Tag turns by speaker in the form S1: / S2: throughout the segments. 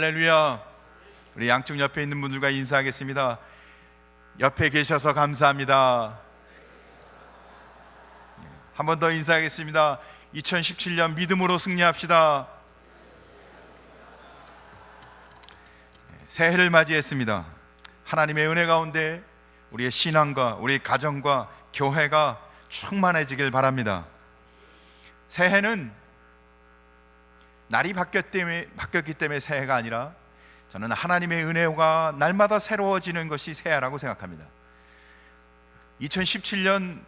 S1: 할렐루야. 우리 양쪽 옆에 있는 분들과 인사하겠습니다. 옆에 계셔서 감사합니다. 한 번 더 인사하겠습니다. 2017년 믿음으로 승리합시다. 새해를 맞이했습니다. 하나님의 은혜 가운데 우리의 신앙과 우리 가정과 교회가 충만해지길 바랍니다. 새해는 날이 바뀌었기 때문에 새해가 아니라 저는 하나님의 은혜가 날마다 새로워지는 것이 새해라고 생각합니다. 2017년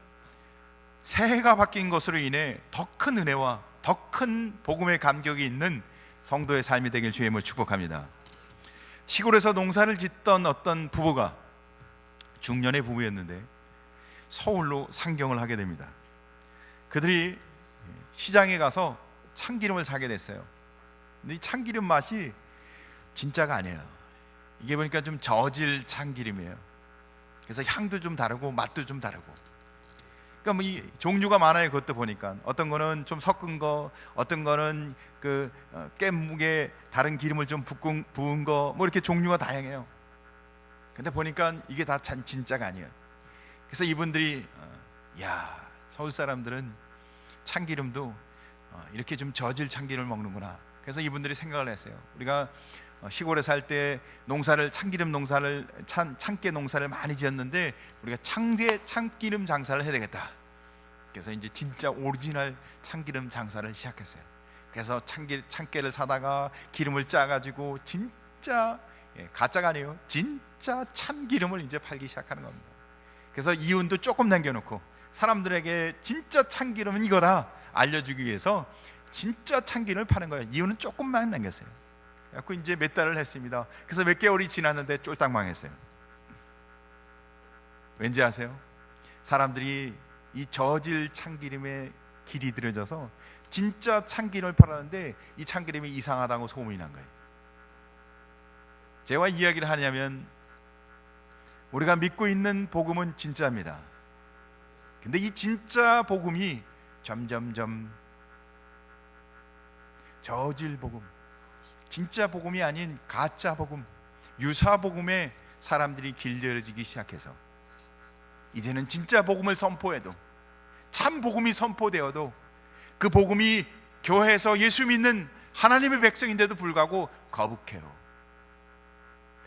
S1: 새해가 바뀐 것으로 인해 더 큰 은혜와 더 큰 복음의 감격이 있는 성도의 삶이 되길 주의 이름으로 축복합니다. 시골에서 농사를 짓던 어떤 부부가 중년의 부부였는데 서울로 상경을 하게 됩니다. 그들이 시장에 가서 참기름을 사게 됐어요. 근데 이 참기름 맛이 진짜가 아니에요. 이게 보니까 좀 저질 참기름이에요. 그래서 향도 좀 다르고 맛도 좀 다르고. 그러니까 뭐 이 종류가 많아요. 그것도 보니까 어떤 거는 좀 섞은 거, 어떤 거는 그 깻묵에 다른 기름을 좀 부은 거, 뭐 이렇게 종류가 다양해요. 근데 보니까 이게 다 진짜가 아니에요. 그래서 이분들이 야, 서울 사람들은 참기름도 이렇게 좀 저질 참기름을 먹는구나. 그래서 이분들이 생각을 했어요. 우리가 시골에 살 때 농사를 참기름 농사를 참깨 농사를 많이 지었는데 우리가 참기름 장사를 해야 되겠다. 그래서 이제 진짜 오리지널 참기름 장사를 시작했어요. 그래서 참깨를 사다가 기름을 짜가지고 진짜 가짜가 아니에요. 진짜 참기름을 이제 팔기 시작하는 겁니다. 그래서 이윤도 조금 남겨놓고 사람들에게 진짜 참기름은 이거다 알려주기 위해서 진짜 참기름을 파는 거예요. 이윤은 조금만 남겼어요. 그래서 이제 몇 달을 했습니다. 그래서 몇 개월이 지났는데 쫄딱 망했어요. 왠지 아세요? 사람들이 이 저질 참기름에 길이 들여져서 진짜 참기름을 팔았는데 이 참기름이 이상하다고 소문이 난 거예요. 제가 이야기를 하냐면 우리가 믿고 있는 복음은 진짜입니다. 근데 이 진짜 복음이 점점점 저질 복음, 진짜 복음이 아닌 가짜 복음, 유사 복음에 사람들이 길들여지기 시작해서 이제는 진짜 복음을 선포해도, 참 복음이 선포되어도 그 복음이 교회에서 예수 믿는 하나님의 백성인데도 불구하고 거북해요.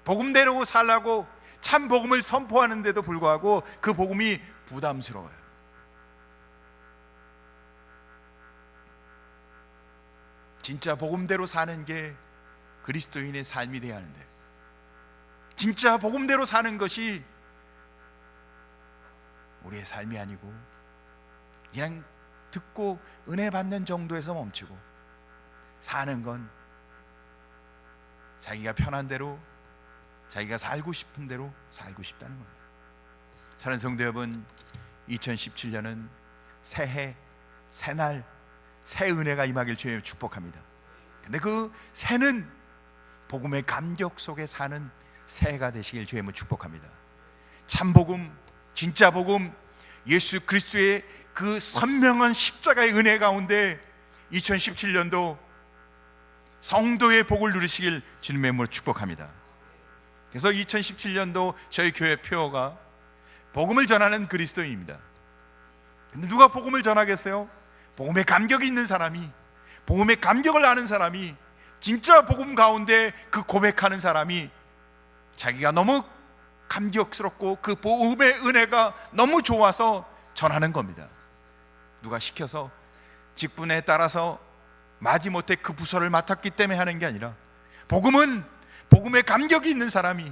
S1: 복음대로 살라고 참 복음을 선포하는데도 불구하고 그 복음이 부담스러워요. 진짜 복음대로 사는 게 그리스도인의 삶이 되어야 하는데, 진짜 복음대로 사는 것이 우리의 삶이 아니고 그냥 듣고 은혜 받는 정도에서 멈추고 사는 건 자기가 편한 대로, 자기가 살고 싶은 대로 살고 싶다는 겁니다. 사랑하는 성도 여러분, 2017년은 새해, 새날, 새 은혜가 임하길 주님 축복합니다. 근데 그 새는 복음의 감격 속에 사는 새해가 되시길 주님을 축복합니다. 참 복음, 진짜 복음, 예수 그리스도의 그 선명한 십자가의 은혜 가운데 2017년도 성도의 복을 누리시길 주님의 이름으로 축복합니다. 그래서 2017년도 저희 교회 표어가 복음을 전하는 그리스도인입니다. 근데 누가 복음을 전하겠어요? 복음의 감격이 있는 사람이, 복음의 감격을 아는 사람이, 진짜 복음 가운데 그 고백하는 사람이 자기가 너무 감격스럽고 그 복음의 은혜가 너무 좋아서 전하는 겁니다. 누가 시켜서 직분에 따라서 마지못해 그 부서를 맡았기 때문에 하는 게 아니라 복음은 복음의 감격이 있는 사람이,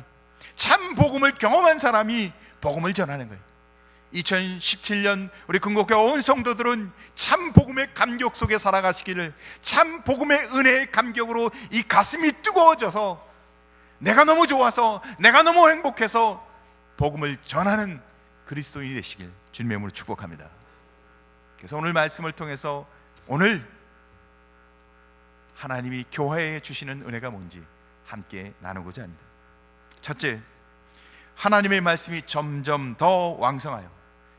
S1: 참 복음을 경험한 사람이 복음을 전하는 거예요. 2017년 우리 근곡교회 온 성도들은 참 복음의 감격 속에 살아가시기를, 참 복음의 은혜의 감격으로 이 가슴이 뜨거워져서 내가 너무 좋아서, 내가 너무 행복해서 복음을 전하는 그리스도인이 되시길 주님의 이름으로 축복합니다. 그래서 오늘 말씀을 통해서 오늘 하나님이 교회에 주시는 은혜가 뭔지 함께 나누고자 합니다. 첫째, 하나님의 말씀이 점점 더 왕성하여.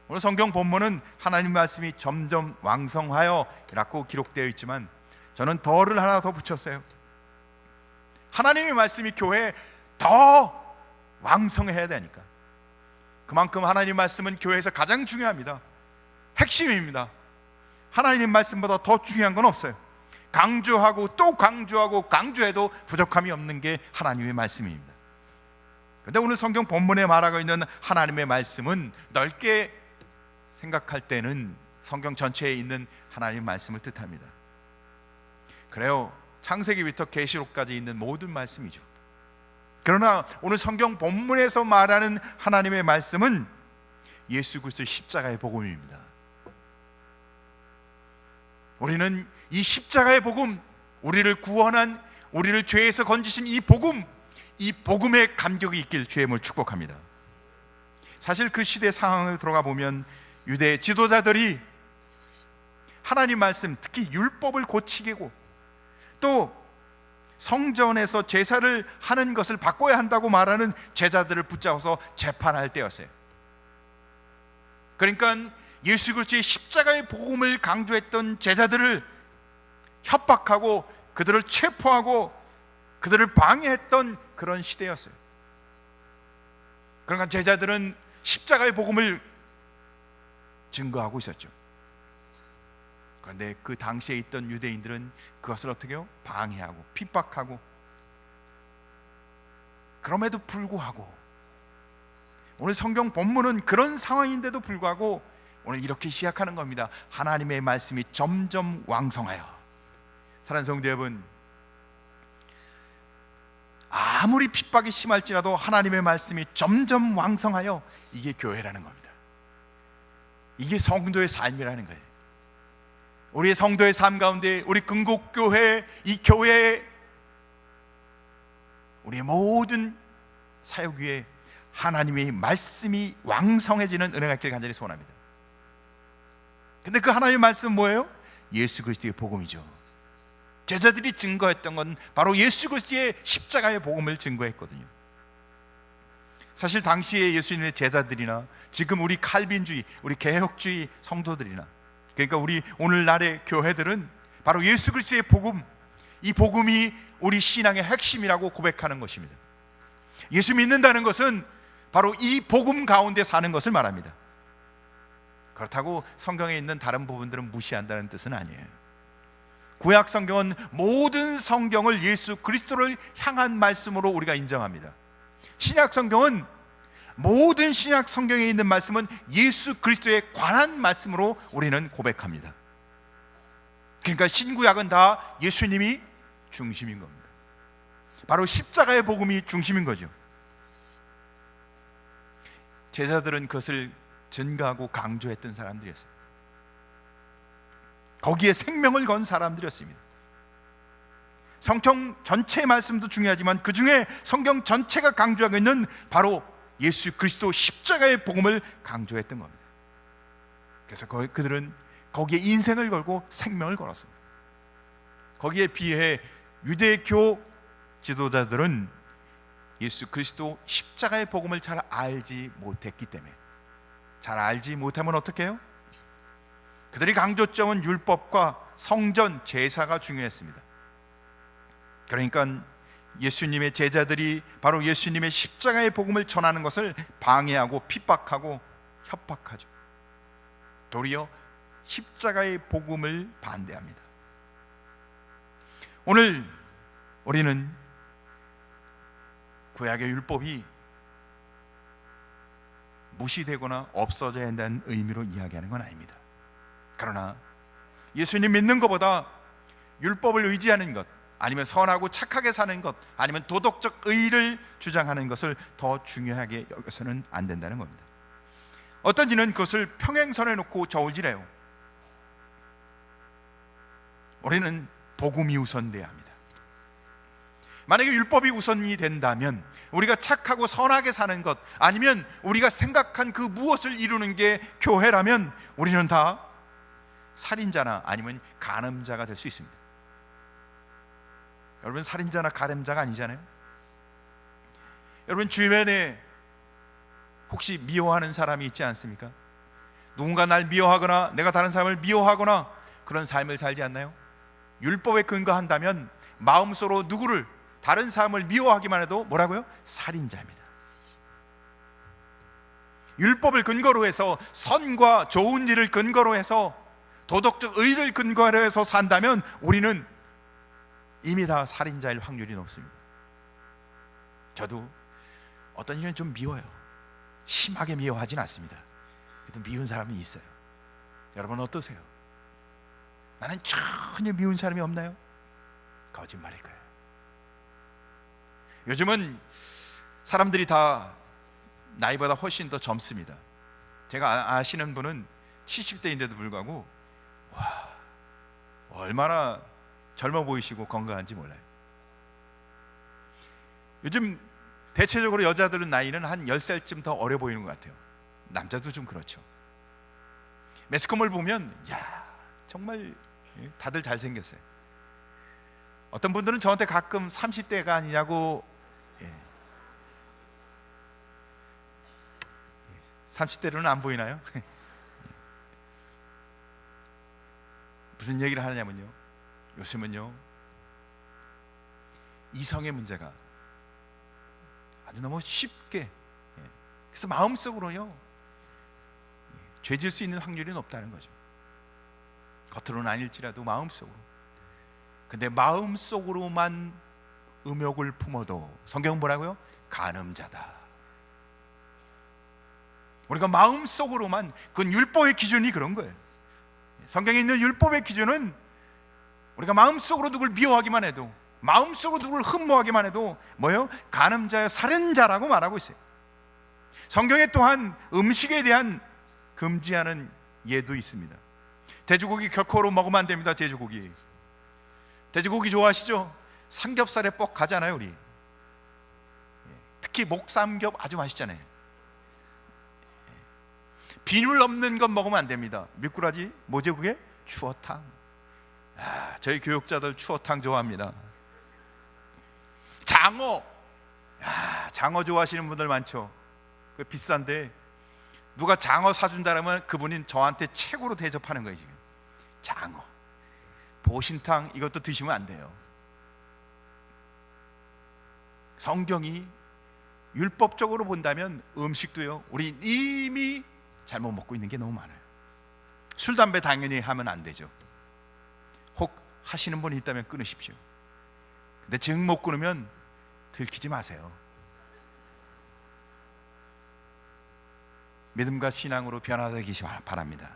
S1: 오늘 성경 본문은 하나님 말씀이 점점 왕성하여 라고 기록되어 있지만 저는 더를 하나 더 붙였어요. 하나님의 말씀이 교회에 더 왕성해야 되니까. 그만큼 하나님의 말씀은 교회에서 가장 중요합니다. 핵심입니다. 하나님의 말씀보다 더 중요한 건 없어요. 강조하고 또 강조하고 강조해도 부족함이 없는 게 하나님의 말씀입니다. 그런데 오늘 성경 본문에 말하고 있는 하나님의 말씀은 넓게 생각할 때는 성경 전체에 있는 하나님의 말씀을 뜻합니다. 그래요, 창세기부터 계시록까지 있는 모든 말씀이죠. 그러나 오늘 성경 본문에서 말하는 하나님의 말씀은 예수 그리스도의 십자가의 복음입니다. 우리는 이 십자가의 복음, 우리를 구원한, 우리를 죄에서 건지신 이 복음, 이 복음의 감격이 있길 주의 이름으로 축복합니다. 사실 그 시대 상황을 들어가 보면 유대 지도자들이 하나님 말씀, 특히 율법을 고치고 또 성전에서 제사를 하는 것을 바꿔야 한다고 말하는 제자들을 붙잡아서 재판할 때였어요. 그러니까 예수 그리스도의 십자가의 복음을 강조했던 제자들을 협박하고 그들을 체포하고 그들을 방해했던 그런 시대였어요. 그러니까 제자들은 십자가의 복음을 증거하고 있었죠. 그런데 그 당시에 있던 유대인들은 그것을 어떻게 해요? 방해하고 핍박하고. 그럼에도 불구하고 오늘 성경 본문은 그런 상황인데도 불구하고 오늘 이렇게 시작하는 겁니다. 하나님의 말씀이 점점 왕성하여. 사랑하는 성도 여러분, 아무리 핍박이 심할지라도 하나님의 말씀이 점점 왕성하여, 이게 교회라는 겁니다. 이게 성도의 삶이라는 거예요. 우리의 성도의 삶 가운데 우리 근곡교회, 이 교회에 우리의 모든 사역 위에 하나님의 말씀이 왕성해지는 은혜가 있길 간절히 소원합니다. 근데 그 하나님의 말씀은 뭐예요? 예수 그리스도의 복음이죠. 제자들이 증거했던 건 바로 예수 그리스도의 십자가의 복음을 증거했거든요. 사실 당시에 예수님의 제자들이나 지금 우리 칼빈주의, 우리 개혁주의 성도들이나, 그러니까 우리 오늘날의 교회들은 바로 예수 그리스도의 복음, 이 복음이 우리 신앙의 핵심이라고 고백하는 것입니다. 예수 믿는다는 것은 바로 이 복음 가운데 사는 것을 말합니다. 그렇다고 성경에 있는 다른 부분들은 무시한다는 뜻은 아니에요. 구약 성경은 모든 성경을 예수 그리스도를 향한 말씀으로 우리가 인정합니다. 신약 성경은 모든 신약 성경에 있는 말씀은 예수 그리스도에 관한 말씀으로 우리는 고백합니다. 그러니까 신구약은 다 예수님이 중심인 겁니다. 바로 십자가의 복음이 중심인 거죠. 제자들은 그것을 증거하고 강조했던 사람들이었어요. 거기에 생명을 건 사람들이었습니다. 성경 전체의 말씀도 중요하지만 그 중에 성경 전체가 강조하고 있는 바로 예수 그리스도 십자가의 복음을 강조했던 겁니다. 그래서 그들은 거기에 인생을 걸고 생명을 걸었습니다. 거기에 비해 유대교 지도자들은 예수 그리스도 십자가의 복음을 잘 알지 못했기 때문에, 잘 알지 못하면 어떻게 해요? 그들의 강조점은 율법과 성전, 제사가 중요했습니다. 그러니까 예수님의 제자들이 바로 예수님의 십자가의 복음을 전하는 것을 방해하고 핍박하고 협박하죠. 도리어 십자가의 복음을 반대합니다. 오늘 우리는 구약의 율법이 무시되거나 없어져야 한다는 의미로 이야기하는 건 아닙니다. 그러나 예수님 믿는 것보다 율법을 의지하는 것, 아니면 선하고 착하게 사는 것, 아니면 도덕적 의의를 주장하는 것을 더 중요하게 여겨서는 안 된다는 겁니다. 어떤 이는 그것을 평행선에 놓고 저울질해요. 우리는 복음이 우선돼야 합니다. 만약에 율법이 우선이 된다면 우리가 착하고 선하게 사는 것, 아니면 우리가 생각한 그 무엇을 이루는 게 교회라면 우리는 다 살인자나 아니면 간음자가 될 수 있습니다. 여러분, 살인자나 간음자가 아니잖아요. 여러분, 주변에 혹시 미워하는 사람이 있지 않습니까? 누군가 날 미워하거나 내가 다른 사람을 미워하거나 그런 삶을 살지 않나요? 율법에 근거한다면 마음속으로 누구를, 다른 사람을 미워하기만 해도 뭐라고요? 살인자입니다. 율법을 근거로 해서, 선과 좋은 일을 근거로 해서, 도덕적 의를 근거로 해서 산다면 우리는 이미 다 살인자일 확률이 높습니다. 저도 어떤 일은 좀 미워요. 심하게 미워하진 않습니다. 그래도 미운 사람은 있어요. 여러분 어떠세요? 나는 전혀 미운 사람이 없나요? 거짓말일 거예요. 요즘은 사람들이 다 나이보다 훨씬 더 젊습니다. 제가 아시는 분은 70대인데도 불구하고 와, 얼마나 젊어 보이시고 건강한지 몰라요. 요즘 대체적으로 여자들은 나이는 한 10살쯤 더 어려 보이는 것 같아요. 남자도 좀 그렇죠. 매스컴을 보면 야, 정말 다들 잘생겼어요. 어떤 분들은 저한테 가끔 30대가 아니냐고, 30대로는 안 보이나요? 무슨 얘기를 하느냐면요, 요즘은요 이성의 문제가 아주 너무 쉽게, 그래서 마음속으로요 죄질 수 있는 확률이 높다는 거죠. 겉으로는 아닐지라도 마음속으로. 근데 마음속으로만 음욕을 품어도 성경은 뭐라고요? 간음자다. 우리가 마음속으로만, 그건 율법의 기준이 그런 거예요. 성경에 있는 율법의 기준은 우리가 마음속으로 누굴 미워하기만 해도, 마음속으로 누굴 흠모하기만 해도 뭐예요? 간음자여, 살인자라고 말하고 있어요. 성경에 또한 음식에 대한 금지하는 예도 있습니다. 돼지고기 결코로 먹으면 안 됩니다. 돼지고기 좋아하시죠? 삼겹살에 뻑 가잖아요 우리. 특히 목삼겹 아주 맛있잖아요. 비늘 없는 건 먹으면 안 됩니다. 미꾸라지, 뭐죠 그게? 추어탕. 저희 교육자들 추어탕 좋아합니다. 장어, 장어 좋아하시는 분들 많죠. 그 비싼데 누가 장어 사준다면 그분이 저한테 최고로 대접하는 거예요. 지금 장어, 보신탕, 이것도 드시면 안 돼요. 성경이 율법적으로 본다면 음식도요, 우리 이미 잘못 먹고 있는 게 너무 많아요. 술, 담배 당연히 하면 안 되죠. 혹 하시는 분이 있다면 끊으십시오. 근데 정 못 끊으면 들키지 마세요. 믿음과 신앙으로 변화되기 바랍니다.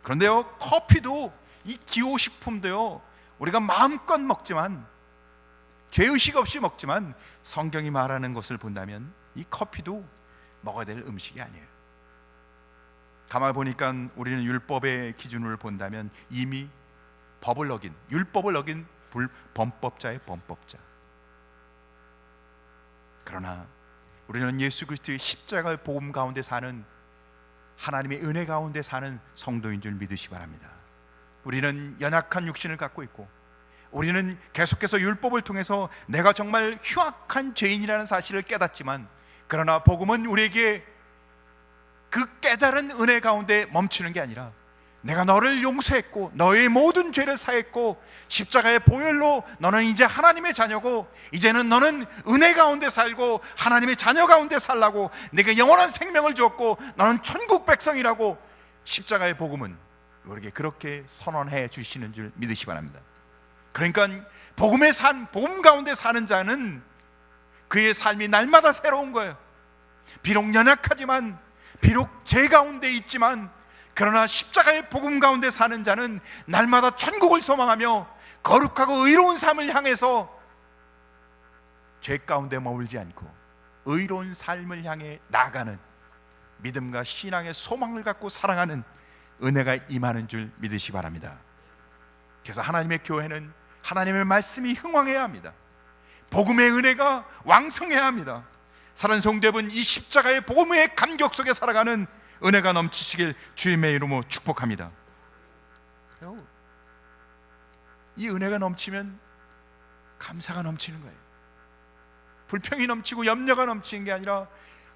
S1: 그런데요, 커피도, 이 기호식품도요, 우리가 마음껏 먹지만, 죄의식 없이 먹지만 성경이 말하는 것을 본다면 이 커피도 먹어야 될 음식이 아니에요. 가만히 보니까 우리는 율법의 기준을 본다면 이미 법을 어긴, 율법을 어긴 범법자의 범법자. 그러나 우리는 예수 그리스도의 십자가의 복음 가운데 사는, 하나님의 은혜 가운데 사는 성도인 줄 믿으시기 바랍니다. 우리는 연약한 육신을 갖고 있고, 우리는 계속해서 율법을 통해서 내가 정말 흉악한 죄인이라는 사실을 깨닫지만, 그러나 복음은 우리에게 그 깨달은 은혜 가운데 멈추는 게 아니라, 내가 너를 용서했고 너의 모든 죄를 사했고 십자가의 보혈로 너는 이제 하나님의 자녀고, 이제는 너는 은혜 가운데 살고 하나님의 자녀 가운데 살라고 내게 영원한 생명을 주었고 너는 천국 백성이라고, 십자가의 복음은 우리에게 그렇게 선언해 주시는 줄 믿으시기 바랍니다. 그러니까 복음의 복음 가운데 사는 자는 그의 삶이 날마다 새로운 거예요. 비록 연약하지만, 비록 죄 가운데 있지만, 그러나 십자가의 복음 가운데 사는 자는 날마다 천국을 소망하며 거룩하고 의로운 삶을 향해서 죄 가운데 머물지 않고 의로운 삶을 향해 나아가는, 믿음과 신앙의 소망을 갖고 사랑하는 은혜가 임하는 줄 믿으시기 바랍니다. 그래서 하나님의 교회는 하나님의 말씀이 흥왕해야 합니다. 복음의 은혜가 왕성해야 합니다. 사랑하는 성도 여러분, 이 십자가의 복음의 감격 속에 살아가는 은혜가 넘치시길 주님의 이름으로 축복합니다. 이 은혜가 넘치면 감사가 넘치는 거예요. 불평이 넘치고 염려가 넘치는 게 아니라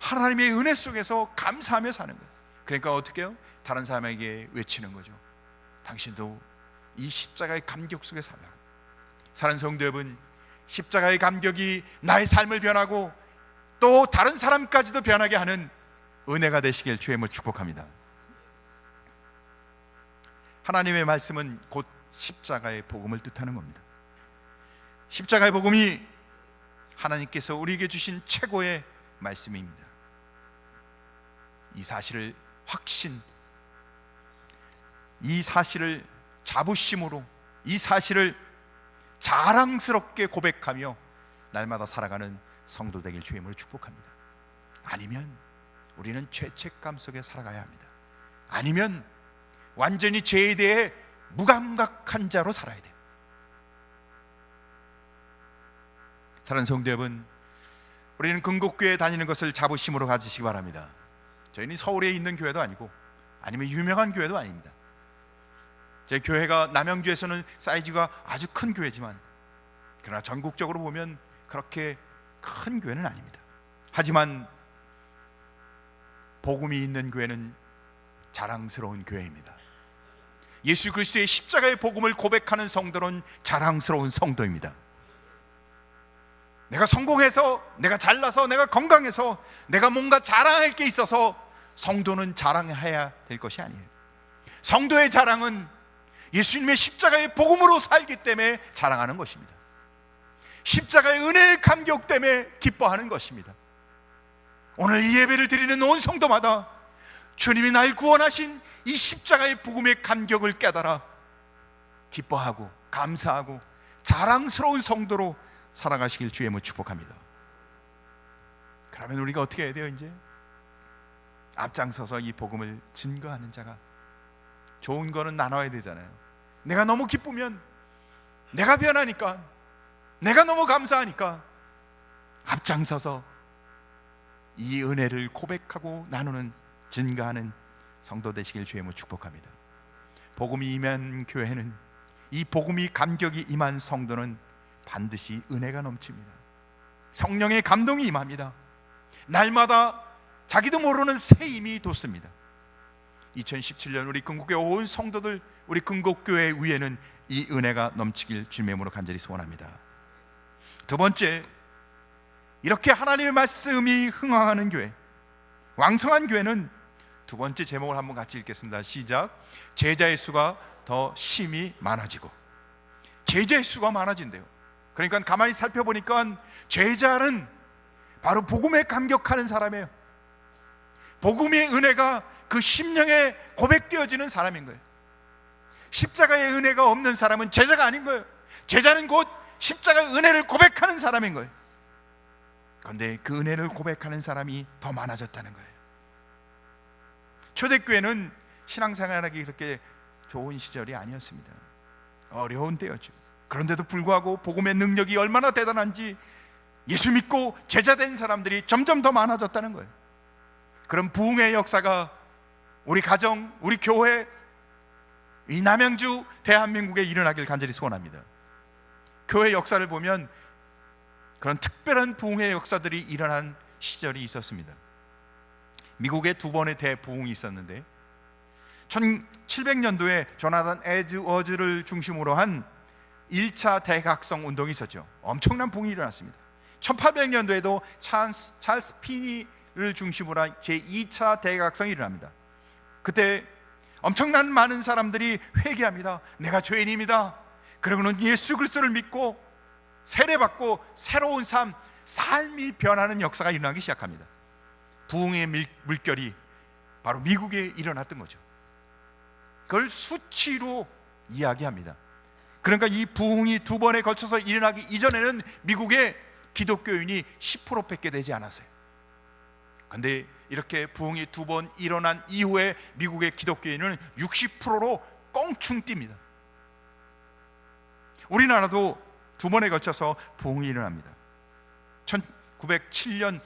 S1: 하나님의 은혜 속에서 감사하며 사는 거예요. 그러니까 어떻게 해요? 다른 사람에게 외치는 거죠. 당신도 이 십자가의 감격 속에 살라. 사랑하는 성도 여러분, 십자가의 감격이 나의 삶을 변하고 또 다른 사람까지도 변하게 하는 은혜가 되시길 주님을 축복합니다. 하나님의 말씀은 곧 십자가의 복음을 뜻하는 겁니다. 십자가의 복음이 하나님께서 우리에게 주신 최고의 말씀입니다. 이 사실을 이 사실을 자부심으로, 이 사실을 자랑스럽게 고백하며 날마다 살아가는 성도 되길 주님으로 축복합니다. 아니면 우리는 죄책감 속에 살아가야 합니다. 아니면 완전히 죄에 대해 무감각한 자로 살아야 돼요. 사랑하는 성도 여러분, 우리는 근곡교회에 다니는 것을 자부심으로 가지시기 바랍니다. 저희는 서울에 있는 교회도 아니고 아니면 유명한 교회도 아닙니다. 제 교회가 남양주에서는 사이즈가 아주 큰 교회지만, 그러나 전국적으로 보면 그렇게 큰 교회는 아닙니다. 하지만 복음이 있는 교회는 자랑스러운 교회입니다. 예수 그리스도의 십자가의 복음을 고백하는 성도는 자랑스러운 성도입니다. 내가 성공해서, 내가 잘나서, 내가 건강해서, 내가 뭔가 자랑할 게 있어서 성도는 자랑해야 될 것이 아니에요. 성도의 자랑은 예수님의 십자가의 복음으로 살기 때문에 자랑하는 것입니다. 십자가의 은혜의 감격 때문에 기뻐하는 것입니다. 오늘 이 예배를 드리는 온 성도마다 주님이 날 구원하신 이 십자가의 복음의 감격을 깨달아 기뻐하고 감사하고 자랑스러운 성도로 살아가시길 주님을 축복합니다. 그러면 우리가 어떻게 해야 돼요? 이제 앞장서서 이 복음을 증거하는 자가, 좋은 거는 나눠야 되잖아요. 내가 너무 기쁘면, 내가 변하니까, 내가 너무 감사하니까 앞장서서 이 은혜를 고백하고 나누는, 증거하는 성도 되시길 주님을 축복합니다. 복음이 임한 교회는, 이 복음이 감격이 임한 성도는 반드시 은혜가 넘칩니다. 성령의 감동이 임합니다. 날마다 자기도 모르는 새 힘이 돋습니다. 2017년 우리 근곡교회 온 성도들, 우리 근곡교회 위에는 이 은혜가 넘치길 주님의 이름으로 간절히 소원합니다. 두 번째, 이렇게 하나님의 말씀이 흥황하는 교회, 왕성한 교회는 두 번째 제목을 한번 같이 읽겠습니다. 시작. 제자의 수가 더 심히 많아지고. 제자의 수가 많아진대요. 그러니까 가만히 살펴보니까 제자는 바로 복음에 감격하는 사람이에요. 복음의 은혜가 그 심령에 고백되어지는 사람인 거예요. 십자가의 은혜가 없는 사람은 제자가 아닌 거예요. 제자는 곧 십자가의 은혜를 고백하는 사람인 거예요. 그런데 그 은혜를 고백하는 사람이 더 많아졌다는 거예요. 초대교회는 신앙생활하기 그렇게 좋은 시절이 아니었습니다. 어려운 때였죠. 그런데도 불구하고 복음의 능력이 얼마나 대단한지 예수 믿고 제자된 사람들이 점점 더 많아졌다는 거예요. 그런 부흥의 역사가 우리 가정, 우리 교회, 이 남양주 대한민국에 일어나길 간절히 소원합니다. 교회 역사를 보면 그런 특별한 부흥의 역사들이 일어난 시절이 있었습니다. 미국에 두 번의 대부흥이 있었는데 1700년도에 조나단 에드워즈를 중심으로 한 1차 대각성 운동이 있었죠. 엄청난 부흥이 일어났습니다. 1800년도에도 찰스 피니를 중심으로 한 제2차 대각성이 일어납니다. 그때 엄청난 많은 사람들이 회개합니다. 내가 죄인입니다. 그리고는 예수 그리스도를 믿고 세례받고 새로운 삶이 변하는 역사가 일어나기 시작합니다. 부흥의 물결이 바로 미국에 일어났던 거죠. 그걸 수치로 이야기합니다. 그러니까 이 부흥이 두 번에 걸쳐서 일어나기 이전에는 미국의 기독교인이 10%밖에 되지 않았어요. 그런데 이렇게 부흥이 두 번 일어난 이후에 미국의 기독교인은 60%로 껑충 뜁니다. 우리나라도 두 번에 걸쳐서 부흥이 일어납니다. 1907년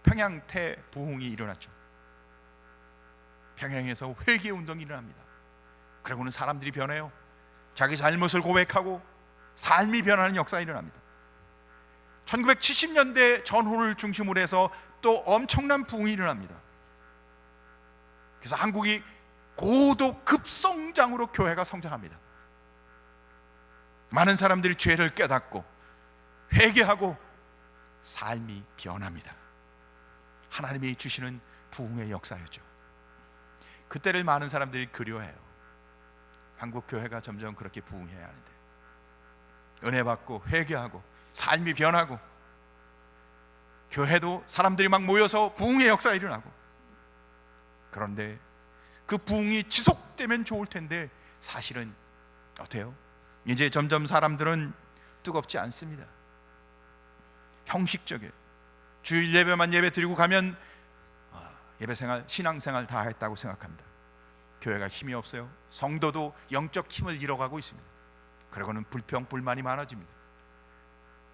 S1: 평양 태부흥이 일어났죠. 평양에서 회개운동이 일어납니다. 그러고는 사람들이 변해요. 자기 잘못을 고백하고 삶이 변하는 역사가 일어납니다. 1970년대 전후를 중심으로 해서 또 엄청난 부흥이 일어납니다. 그래서 한국이 고도 급성장으로 교회가 성장합니다. 많은 사람들이 죄를 깨닫고 회개하고 삶이 변합니다. 하나님이 주시는 부흥의 역사였죠. 그때를 많은 사람들이 그리워해요. 한국 교회가 점점 그렇게 부흥해야 하는데, 은혜 받고 회개하고 삶이 변하고 교회도 사람들이 막 모여서 부흥의 역사가 일어나고, 그런데 그 부흥이 지속되면 좋을 텐데 사실은 어때요? 이제 점점 사람들은 뜨겁지 않습니다. 형식적이에요. 주일 예배만 예배 드리고 가면 예배생활, 신앙생활 다 했다고 생각합니다. 교회가 힘이 없어요. 성도도 영적 힘을 잃어가고 있습니다. 그러고는 불평, 불만이 많아집니다.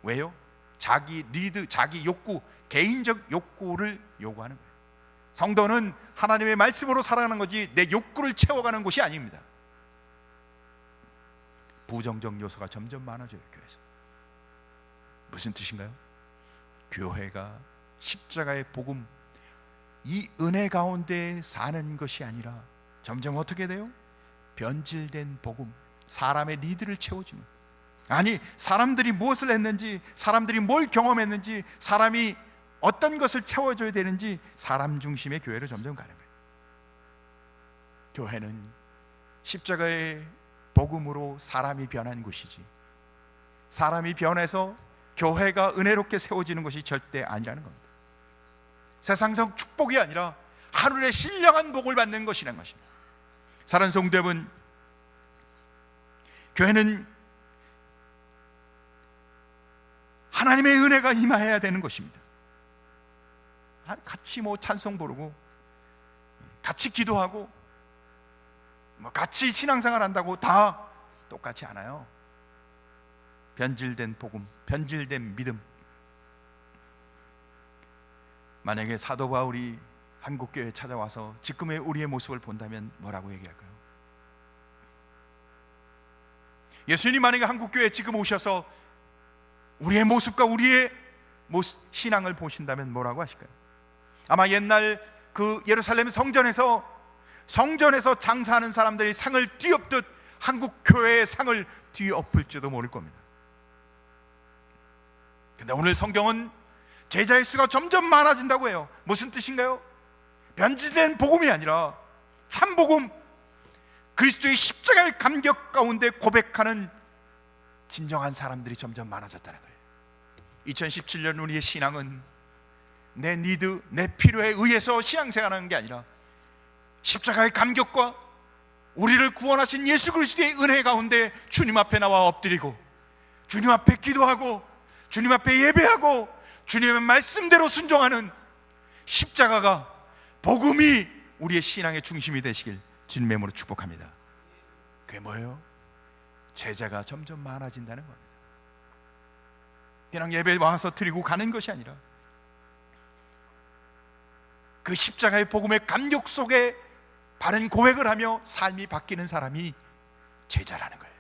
S1: 왜요? 자기 니드, 자기 욕구, 개인적 욕구를 요구하는 거예요. 성도는 하나님의 말씀으로 살아가는 거지 내 욕구를 채워가는 곳이 아닙니다. 부정적 요소가 점점 많아져요, 교회에서. 무슨 뜻인가요? 교회가 십자가의 복음, 이 은혜 가운데 사는 것이 아니라 점점 어떻게 돼요? 변질된 복음, 사람의 니드를 채워주는, 아니 사람들이 무엇을 했는지, 사람들이 뭘 경험했는지, 사람이 어떤 것을 채워줘야 되는지, 사람 중심의 교회로 점점 가는 거예요. 교회는 십자가의 복음으로 사람이 변한 곳이지, 사람이 변해서 교회가 은혜롭게 세워지는 것이 절대 아니라는 겁니다. 세상적 축복이 아니라 하늘의 신령한 복을 받는 것이라는 것입니다. 사랑하는 성도 여러분, 교회는 하나님의 은혜가 임하여야 되는 것입니다. 같이 찬송 부르고 같이 기도하고 같이 신앙생활 한다고 다 똑같지 않아요. 변질된 복음, 변질된 믿음. 만약에 사도 바울이 한국교회에 찾아와서 지금의 우리의 모습을 본다면 뭐라고 얘기할까요? 예수님 만약에 한국교회에 지금 오셔서 우리의 모습과 우리의 신앙을 보신다면 뭐라고 하실까요? 아마 옛날 그 예루살렘 성전에서 장사하는 사람들이 상을 뒤엎듯 한국교회의 상을 뒤엎을지도 모를 겁니다. 근데 오늘 성경은 제자의 수가 점점 많아진다고 해요. 무슨 뜻인가요? 변질된 복음이 아니라 참 복음, 그리스도의 십자가의 감격 가운데 고백하는 진정한 사람들이 점점 많아졌다는 거예요. 2017년 우리의 신앙은 내 니드, 내 필요에 의해서 신앙생활하는 게 아니라 십자가의 감격과 우리를 구원하신 예수 그리스도의 은혜 가운데 주님 앞에 나와 엎드리고 주님 앞에 기도하고 주님 앞에 예배하고 주님의 말씀대로 순종하는 십자가가, 복음이 우리의 신앙의 중심이 되시길 주님의 이름으로 축복합니다. 그게 뭐예요? 제자가 점점 많아진다는 겁니다. 그냥 예배 와서 드리고 가는 것이 아니라 그 십자가의 복음의 감격 속에 바른 고백을 하며 삶이 바뀌는 사람이 제자라는 거예요.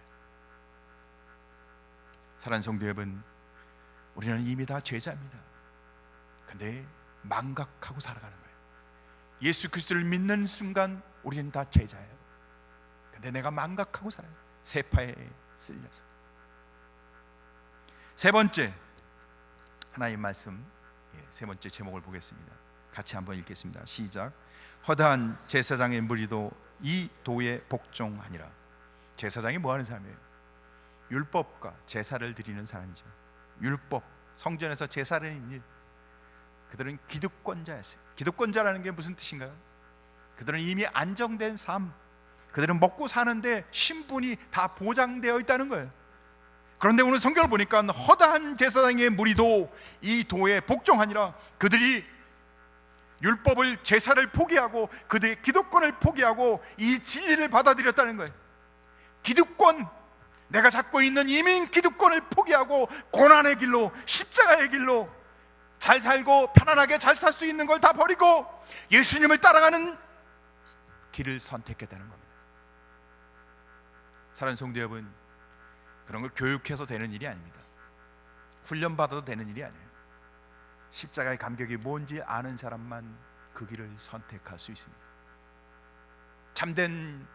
S1: 사랑하는 성도 여러분, 우리는 이미 다 제자입니다. 근데 망각하고 살아가는 거예요. 예수 그리스도를 믿는 순간 우리는 다 제자예요. 근데 내가 망각하고 살아요. 세파에 쓸려서. 세 번째, 하나님 말씀, 세 번째 제목을 보겠습니다. 같이 한번 읽겠습니다. 시작. 허다한 제사장의 무리도 이 도에 복종하니라. 제사장이 뭐 하는 사람이에요? 율법과 제사를 드리는 사람이죠. 율법, 성전에서 제사를 하는 일. 그들은 기득권자였어요. 기득권자라는 게 무슨 뜻인가요? 그들은 이미 안정된 삶, 그들은 먹고 사는데 신분이 다 보장되어 있다는 거예요. 그런데 오늘 성경을 보니까 허다한 제사장의 무리도 이 도에 복종하니라. 그들이 율법을, 제사를 포기하고 그들의 기득권을 포기하고 이 진리를 받아들였다는 거예요. 기득권, 내가 잡고 있는 이민 기득권을 포기하고 고난의 길로, 십자가의 길로 잘 살고 편안하게 잘 살 수 있는 걸 다 버리고 예수님을 따라가는 길을 선택했다는 겁니다. 사랑하는 성도 여러분, 그런 걸 교육해서 되는 일이 아닙니다. 훈련받아도 되는 일이 아니에요. 십자가의 감격이 뭔지 아는 사람만 그 길을 선택할 수 있습니다. 참된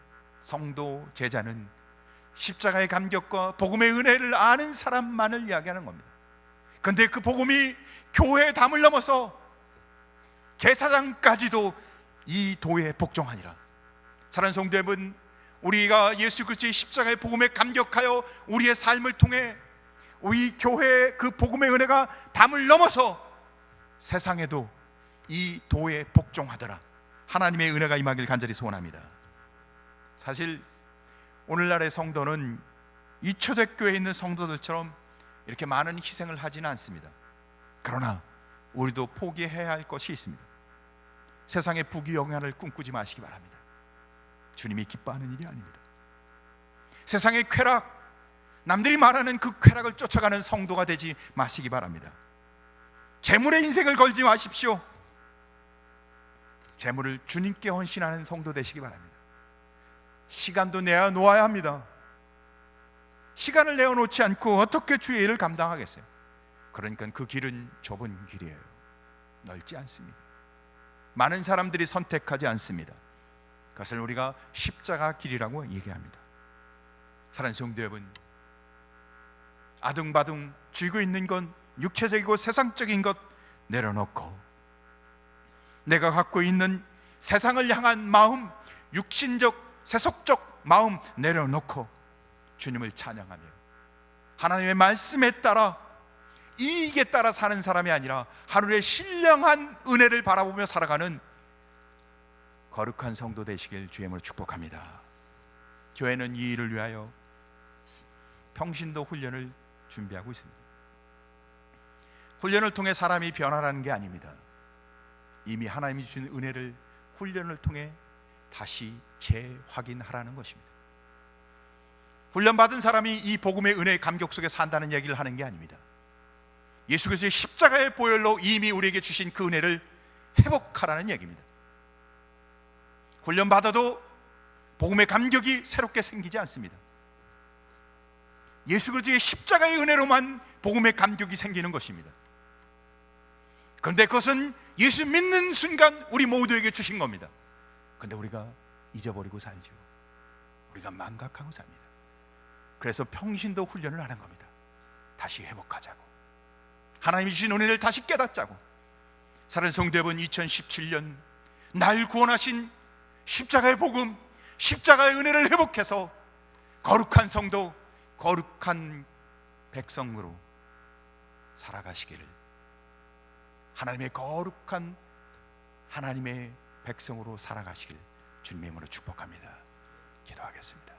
S1: 성도, 제자는 십자가의 감격과 복음의 은혜를 아는 사람만을 이야기하는 겁니다. 근데 그 복음이 교회의 담을 넘어서 제사장까지도 이 도에 복종하니라. 사랑하는 성도 여러분, 우리가 예수 그리스도의 십자가의 복음에 감격하여 우리의 삶을 통해 우리 교회의 그 복음의 은혜가 담을 넘어서 세상에도 이 도에 복종하더라. 하나님의 은혜가 임하길 간절히 소원합니다. 사실 오늘날의 성도는 이 초대교회에 있는 성도들처럼 이렇게 많은 희생을 하지는 않습니다. 그러나 우리도 포기해야 할 것이 있습니다. 세상의 부귀영화를 꿈꾸지 마시기 바랍니다. 주님이 기뻐하는 일이 아닙니다. 세상의 쾌락, 남들이 말하는 그 쾌락을 쫓아가는 성도가 되지 마시기 바랍니다. 재물에 인생을 걸지 마십시오. 재물을 주님께 헌신하는 성도 되시기 바랍니다. 시간도 내어 놓아야 합니다. 시간을 내어놓지 않고 어떻게 주의 일을 감당하겠어요? 그러니까 그 길은 좁은 길이에요. 넓지 않습니다. 많은 사람들이 선택하지 않습니다. 그것을 우리가 십자가 길이라고 얘기합니다. 사랑하는 성도 여러분, 아둥바둥 쥐고 있는 건 육체적이고 세상적인 것 내려놓고 내가 갖고 있는 세상을 향한 마음, 육신적, 세속적 마음 내려놓고 주님을 찬양하며 하나님의 말씀에 따라, 이익에 따라 사는 사람이 아니라 하늘의 신령한 은혜를 바라보며 살아가는 거룩한 성도 되시길 주의 이름으로 축복합니다. 교회는 이 일을 위하여 평신도 훈련을 준비하고 있습니다. 훈련을 통해 사람이 변화라는 게 아닙니다. 이미 하나님이 주신 은혜를 훈련을 통해 다시 재확인하라는 것입니다. 훈련받은 사람이 이 복음의 은혜의 감격 속에 산다는 얘기를 하는 게 아닙니다. 예수 그리스도의 십자가의 보혈로 이미 우리에게 주신 그 은혜를 회복하라는 얘기입니다. 훈련받아도 복음의 감격이 새롭게 생기지 않습니다. 예수 그리스도의 십자가의 은혜로만 복음의 감격이 생기는 것입니다. 그런데 그것은 예수 믿는 순간 우리 모두에게 주신 겁니다. 그런데 우리가 잊어버리고 살죠. 우리가 망각하고 삽니다. 그래서 평신도 훈련을 하는 겁니다. 다시 회복하자고, 하나님이 주신 은혜를 다시 깨닫자고. 사랑하는 성도 여러분, 2017년 날 구원하신 십자가의 복음, 십자가의 은혜를 회복해서 거룩한 성도, 거룩한 백성으로 살아가시기를, 하나님의 거룩한 하나님의 백성으로 살아가시길 주님의 이름으로 축복합니다. 기도하겠습니다.